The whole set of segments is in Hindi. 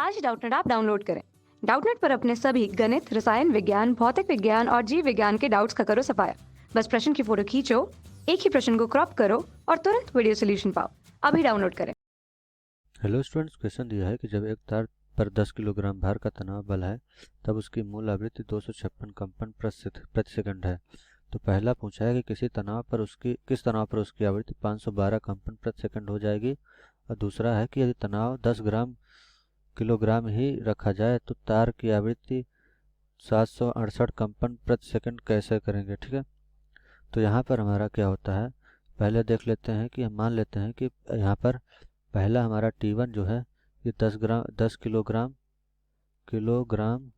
आज डाउटनेट ऐप डाउनलोड करें। डाउटनेट पर अपने सभी गणित, रसायन विज्ञान, भौतिक विज्ञान और जीव विज्ञान के डाउट्स का करो सफाया। बस प्रश्न की फोटो खींचो, एक ही प्रश्न को क्रॉप करो और तुरंत वीडियो सोल्यूशन पाओ। अभी डाउनलोड करें। हेलो स्टूडेंट्स, क्वेश्चन दिया है कि जब एक तार पर 10 किलोग्राम भार का तनाव बल है तब उसकी मूल आवृत्ति 256 कंपन प्रति सेकंड है। तो पहला पूछा है कि किस तनाव पर उसकी आवृत्ति 512 कंपन प्रति सेकंड हो जाएगी। और दूसरा है कि यदि तनाव 10 किलोग्राम ही रखा जाए तो तार की आवृत्ति 768 कंपन प्रति सेकंड कैसे करेंगे। ठीक है, तो यहाँ पर हमारा क्या होता है, पहले देख लेते हैं कि हम मान लेते हैं कि यहाँ पर पहला हमारा T1 जो है ये 10 किलोग्राम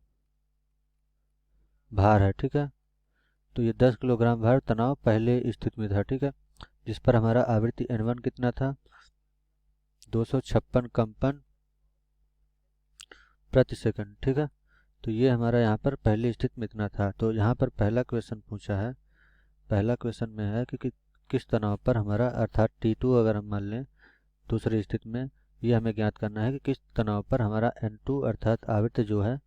भार है। ठीक है, तो ये 10 किलोग्राम भार तनाव पहले स्थिति में था। ठीक है, जिस पर हमारा आवृत्ति N1 कितना था, 256 कंपन प्रति सेकंड। ठीक है, तो ये हमारा यहाँ पर पहली स्थिति में इतना था। तो यहाँ पर पहला क्वेश्चन पूछा है, पहला क्वेश्चन में है कि किस तनाव पर हमारा अर्थात T2 अगर हम मान लें दूसरी स्थिति में, ये हमें ज्ञात करना है कि किस तनाव पर हमारा N2 अर्थात आवृत्ति जो है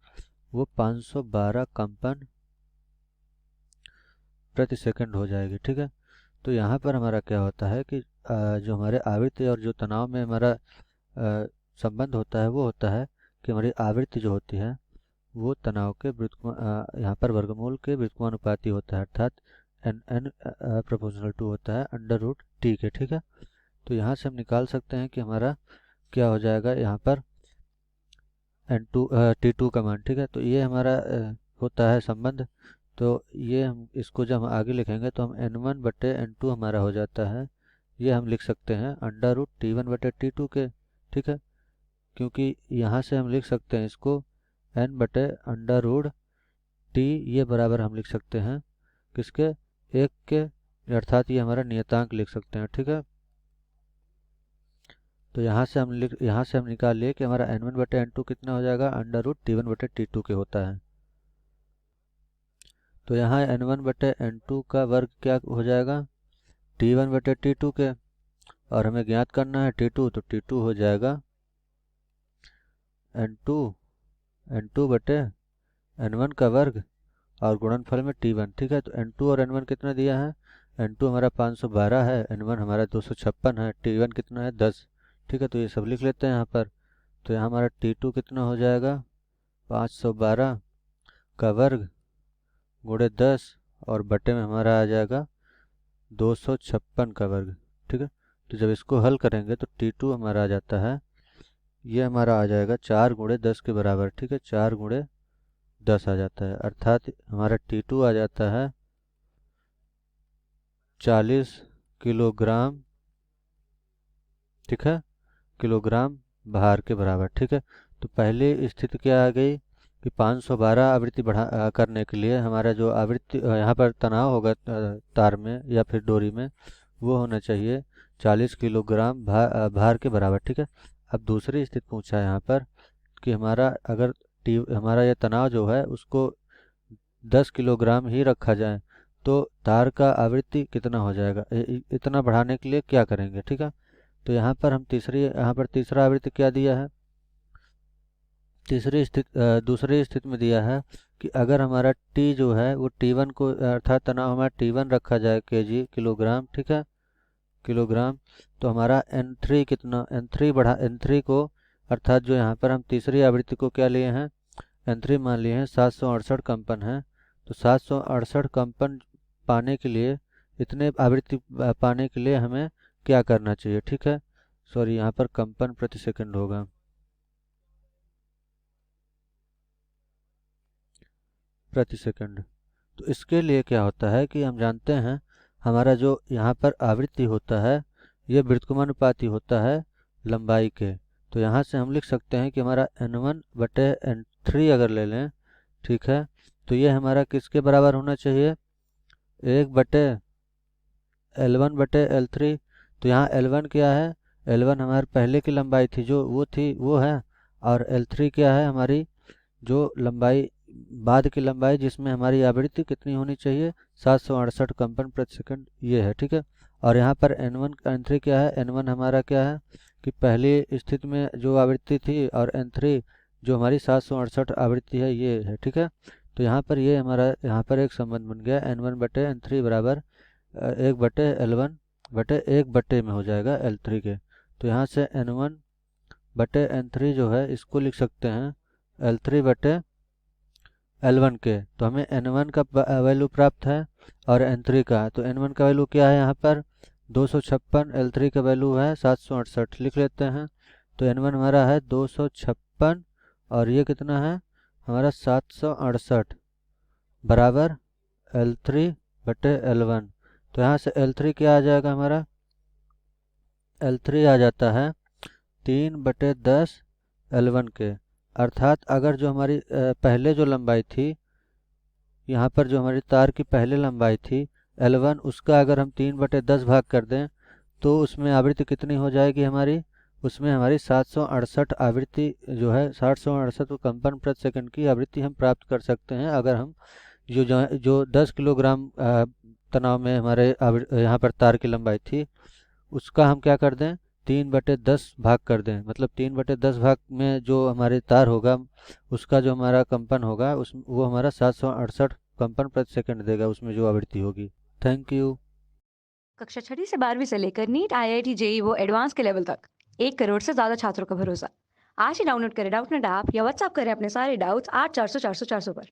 वो 512 कंपन प्रति सेकंड हो जाएगी। ठीक है, तो यहाँ पर हमारा क्या होता है कि जो हमारे आवृत्ति और जो तनाव में हमारा संबंध होता है वो होता है कि हमारी आवृत्ति जो होती है वो तनाव के यहाँ पर वर्गमूल के व्युत्क्रमानुपाती होता है, अर्थात n प्रोपोर्शनल टू होता है अंडर रूट टी के। ठीक है, तो यहाँ से हम निकाल सकते हैं कि हमारा क्या हो जाएगा यहाँ पर T2 का मान। ठीक है, तो ये हमारा होता है संबंध। तो ये हम इसको जब हम आगे लिखेंगे तो हम N1 बटे N2 हमारा हो जाता है, ये हम लिख सकते हैं अंडर रूट T1 बटे T2 के। ठीक है, क्योंकि यहाँ से हम लिख सकते हैं इसको N बटे अंडर रूट T, ये बराबर हम लिख सकते हैं किसके, 1 के, अर्थात ये हमारा नियतांक लिख सकते हैं। ठीक है, तो यहाँ से हम निकाल लिए कि हमारा N1 बटे N2 कितना हो जाएगा, अंडर रूट T1 बटे T2 के होता है। तो यहाँ N1 बटे N2 का वर्ग क्या हो जाएगा, T1 बटे T2 के, और हमें ज्ञात करना है T2, तो T2 हो जाएगा N2 बटे N1 का वर्ग और गुणनफल में T1। ठीक है, तो N2 और N1 कितना दिया है, N2 हमारा 512 है, N1 हमारा 256 है, T1 कितना है 10। ठीक है, तो ये सब लिख लेते हैं यहाँ पर। तो यहाँ हमारा T2 कितना हो जाएगा, 512 का वर्ग गुणे 10 और बटे में हमारा आ जाएगा 256 का वर्ग। ठीक है, तो जब इसको हल करेंगे तो T2 हमारा आ जाता है, ये हमारा आ जाएगा 4 गुणे 10 के बराबर। ठीक है, 4 गुणे 10 आ जाता है, अर्थात हमारा T2 आ जाता है 40 किलोग्राम। ठीक है, किलोग्राम भार के बराबर। ठीक है, तो पहली स्थिति क्या आ गई कि 512 आवृत्ति करने के लिए हमारा जो आवृत्ति यहाँ पर तनाव होगा तार में या फिर डोरी में, वो होना चाहिए 40 किलोग्राम भार के बराबर। ठीक है, अब दूसरी स्थिति पूछा है यहाँ पर कि हमारा अगर हमारा यह तनाव जो है उसको 10 किलोग्राम ही रखा जाए तो तार का आवृत्ति कितना हो जाएगा, इतना बढ़ाने के लिए क्या करेंगे। ठीक है, तो यहाँ पर तीसरा आवृत्ति क्या दिया है, दूसरी स्थिति में दिया है कि अगर हमारा T जो है वो T1 को अर्थात तनाव हमारा T1 रखा जाए kg किलोग्राम। ठीक है, किलोग्राम, तो हमारा N3 कितना, N3 को अर्थात जो यहाँ पर हम तीसरी आवृत्ति को क्या लिए हैं, N3 मान लिए हैं 768 कंपन है। तो 768 कंपन पाने के लिए, इतने आवृत्ति पाने के लिए हमें क्या करना चाहिए। ठीक है, सॉरी यहाँ पर कंपन प्रति सेकंड होगा, प्रति सेकंड। तो इसके लिए क्या होता है कि हम जानते हैं हमारा जो यहाँ पर आवृत्ति होता है ये व्युत्क्रमानुपाती होता है लंबाई के। तो यहाँ से हम लिख सकते हैं कि हमारा N1 बटे N3 अगर ले लें, ठीक है, तो ये हमारा किसके बराबर होना चाहिए, 1 बटे L1 बटे L3। तो यहाँ L1 क्या है, L1 हमारे पहले की लंबाई थी जो वो है, और L3 क्या है, हमारी जो लंबाई बाद की लंबाई जिसमें हमारी आवृत्ति कितनी होनी चाहिए, 768 कंपन प्रति सेकंड, ये है। ठीक है, और यहाँ पर N1 N3 क्या है, N1 हमारा क्या है कि पहली स्थिति में जो आवृत्ति थी और N3 जो हमारी 768 आवृत्ति है ये है, ठीक है। तो यहाँ पर ये हमारा यहाँ पर एक संबंध बन गया n1/n3 बराबर 1/L1/1 में हो जाएगा L3 के। तो यहाँ से n1/n3 जो है इसको लिख सकते हैं L3/L1 के। तो हमें n1 का वैल्यू प्राप्त है और n3 का। तो n1 का वैल्यू क्या है यहाँ पर 256, L3 का वैल्यू है 768, लिख लेते हैं। तो n1 हमारा है 256 और ये कितना है हमारा 768 बराबर L3/L1। तो यहाँ से L3 क्या आ जाएगा हमारा, L3 आ जाता है 3/10 L1 के। अर्थात अगर जो हमारी पहले जो लंबाई थी, यहाँ पर जो हमारी तार की पहले लंबाई थी L1, उसका अगर हम 3/10 भाग कर दें तो उसमें आवृत्ति कितनी हो जाएगी हमारी, उसमें हमारी 768 आवृत्ति जो है 768 कंपन प्रति सेकंड की आवृत्ति हम प्राप्त कर सकते हैं। अगर हम जो 10 किलोग्राम तनाव में हमारे यहाँ पर तार की लंबाई थी उसका हम क्या कर दें 3/10 भाग कर दें, मतलब 3/10 भाग में जो हमारे तार होगा उसका जो हमारा कंपन होगा वो हमारा 768 कंपन प्रति सेकंड देगा, उसमें जो आवृत्ति होगी। Thank you. कक्षा 6ठी से 12वीं से लेकर नीट, IIT, JEE वो एडवांस के लेवल तक 1 करोड़ से ज़्यादा छात्रों का भरोसा। आज ही डाउनलोड करें डाउटनेट ऐप या व्हाट्सएप करें अपने सारे डाउट्स 8400 400 400 पर।